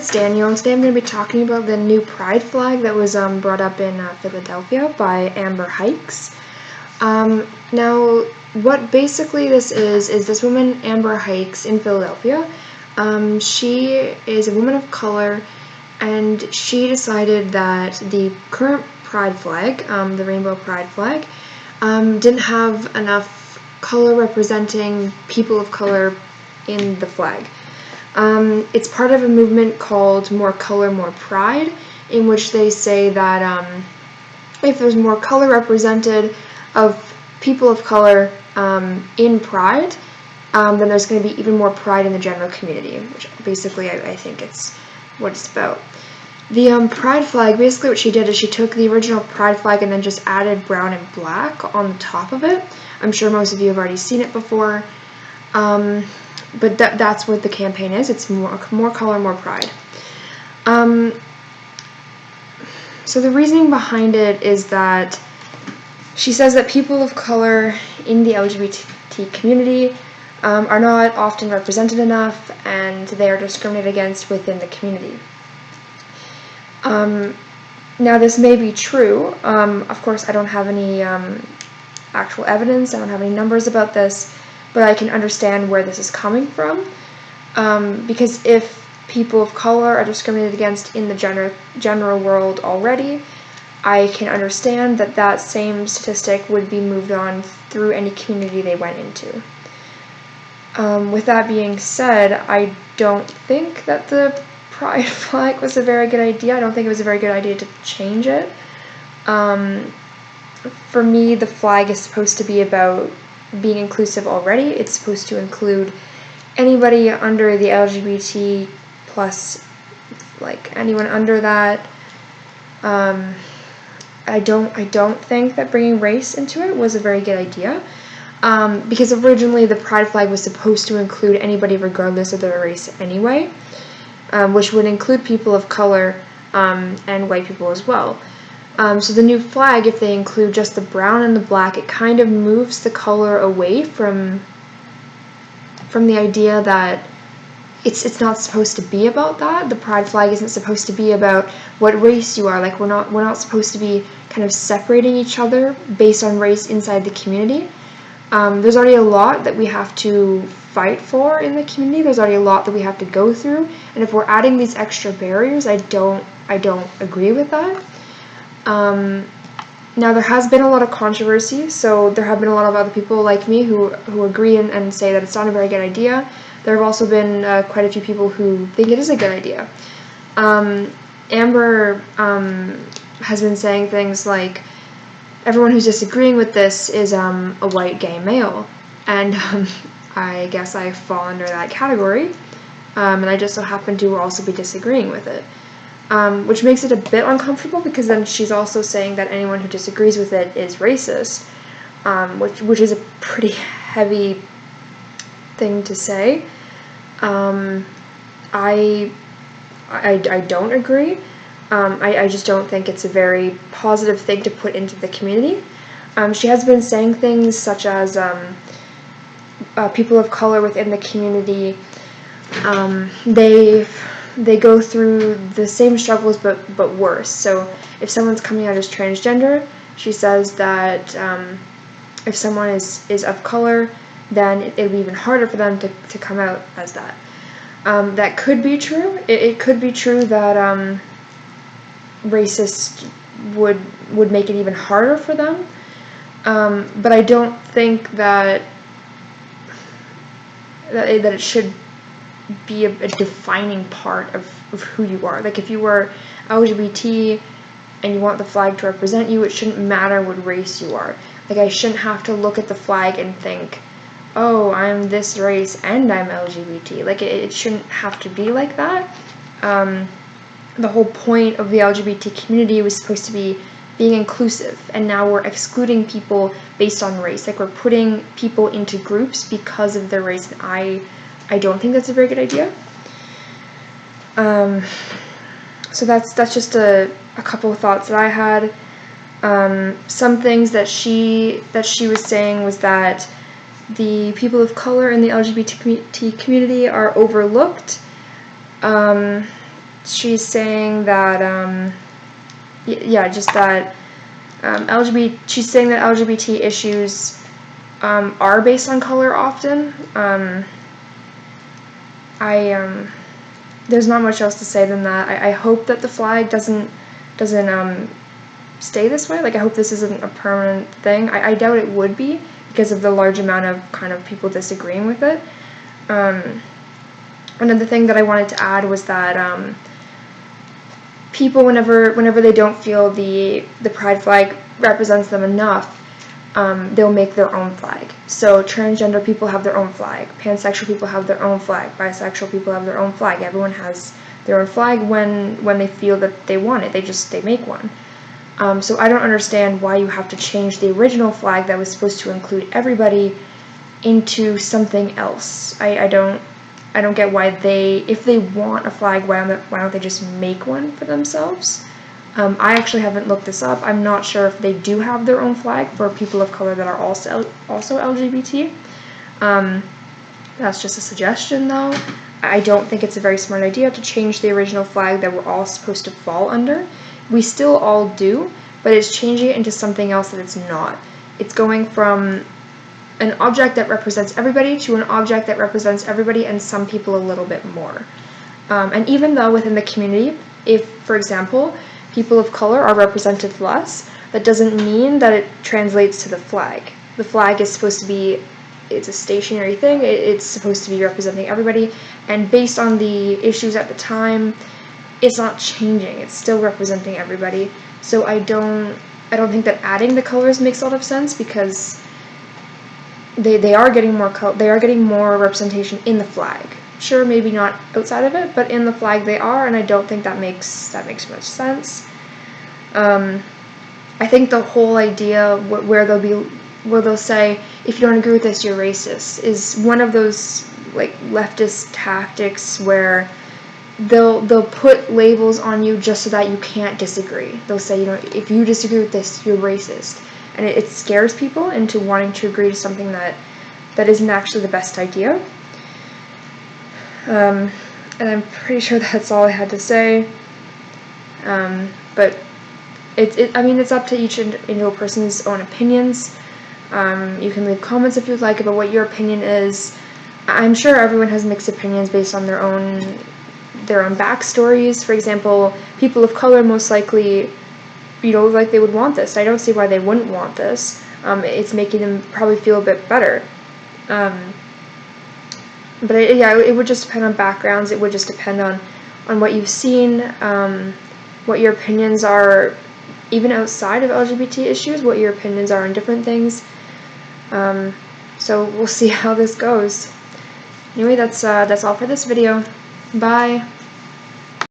It's Daniel, and today I'm going to be talking about the new pride flag that was brought up in Philadelphia by Amber Hikes. Now, what basically this is this woman, Amber Hikes, in Philadelphia. She is a woman of color, and she decided that the current pride flag, the rainbow pride flag, didn't have enough color representing people of color in the flag. It's part of a movement called More Color, More Pride, in which they say that if there's more color represented of people of color in pride, then there's going to be even more pride in the general community, which basically I think it's what it's about. The pride flag, basically what she did is she took the original pride flag and then just added brown and black on the top of it. I'm sure most of you have already seen it before. But that's what the campaign is. It's more color, more pride. So the reasoning behind it is that she says that people of color in the LGBT community are not often represented enough, and they are discriminated against within the community. Now this may be true. Of course, I don't have any actual evidence. I don't have any numbers about this. But I can understand where this is coming from, because if people of color are discriminated against in the general world already, I can understand that that same statistic would be moved on through any community they went into. With that being said, I don't think that the pride flag was a very good idea. I don't think it was a very good idea to change it. For me, the flag is supposed to be about being inclusive already. It's supposed to include anybody under the LGBT plus, like anyone under that. I don't think that bringing race into it was a very good idea, because originally the pride flag was supposed to include anybody regardless of their race anyway, which would include people of color and white people as well. So the new flag, if they include just the brown and the black, it kind of moves the color away from the idea that it's not supposed to be about that. The pride flag isn't supposed to be about what race you are. Like we're not supposed to be kind of separating each other based on race inside the community. There's already a lot that we have to fight for in the community. There's already a lot that we have to go through, and if we're adding these extra barriers, I don't agree with that. Now there has been a lot of controversy, so there have been a lot of other people like me who agree and say that it's not a very good idea. There have also been quite a few people who think it is a good idea. Amber has been saying things like, everyone who's disagreeing with this is a white gay male, and I guess I fall under that category, and I just so happen to also be disagreeing with it. Which makes it a bit uncomfortable, because then she's also saying that anyone who disagrees with it is racist, which is a pretty heavy thing to say. I don't agree. I just don't think it's a very positive thing to put into the community. She has been saying things such as people of color within the community, they go through the same struggles but worse. So if someone's coming out as transgender, she says that if someone is of color, then it would be even harder for them to come out as that. That could be true. It could be true that racists would make it even harder for them. But I don't think that it should be a defining part of who you are. Like if you were LGBT and you want the flag to represent you, it shouldn't matter what race you are. Like I shouldn't have to look at the flag and think, oh, I'm this race and I'm LGBT. Like it shouldn't have to be like that. The whole point of the LGBT community was supposed to be being inclusive, and now we're excluding people based on race. Like we're putting people into groups because of their race, and I don't think that's a very good idea. So that's just a couple of thoughts that I had. Some things that she was saying was that the people of color in the LGBT community are overlooked. she's saying that, yeah, just that she's saying that LGBT issues are based on color often. There's not much else to say than that. I hope that the flag doesn't stay this way. Like, I hope this isn't a permanent thing. I doubt it would be because of the large amount of kind of people disagreeing with it. Another thing that I wanted to add was that people, whenever they don't feel the pride flag represents them enough, they'll make their own flag. So transgender people have their own flag, pansexual people have their own flag, bisexual people have their own flag. Everyone has their own flag when they feel that they want it. They make one. So I don't understand why you have to change the original flag that was supposed to include everybody into something else. I don't get why if they want a flag, why don't they just make one for themselves? I actually haven't looked this up. I'm not sure if they do have their own flag for people of color that are also LGBT. That's just a suggestion, though. I don't think it's a very smart idea to change the original flag that we're all supposed to fall under. We still all do, but it's changing it into something else that it's not. It's going from an object that represents everybody to an object that represents everybody and some people a little bit more. And even though within the community, if, for example, people of color are represented less, that doesn't mean that it translates to the flag. The flag is supposed to be, it's a stationary thing, it's supposed to be representing everybody, and based on the issues at the time, it's not changing, it's still representing everybody. So I don't think that adding the colors makes a lot of sense, because they are getting more representation in the flag. Sure, maybe not outside of it, but in the flag they are, and I don't think that makes much sense. I think the whole idea where they'll say, if you don't agree with this, you're racist, is one of those like leftist tactics where they'll put labels on you just so that you can't disagree. They'll say, if you disagree with this, you're racist, and it scares people into wanting to agree to something that isn't actually the best idea. And I'm pretty sure that's all I had to say. But it's up to each individual person's own opinions. You can leave comments if you'd like about what your opinion is. I'm sure everyone has mixed opinions based on their own backstories. For example, people of color most likely, like they would want this. I don't see why they wouldn't want this. It's making them probably feel a bit better. But it would just depend on backgrounds. It would just depend on what you've seen, what your opinions are, even outside of LGBT issues, what your opinions are on different things. So we'll see how this goes. Anyway, that's all for this video. Bye.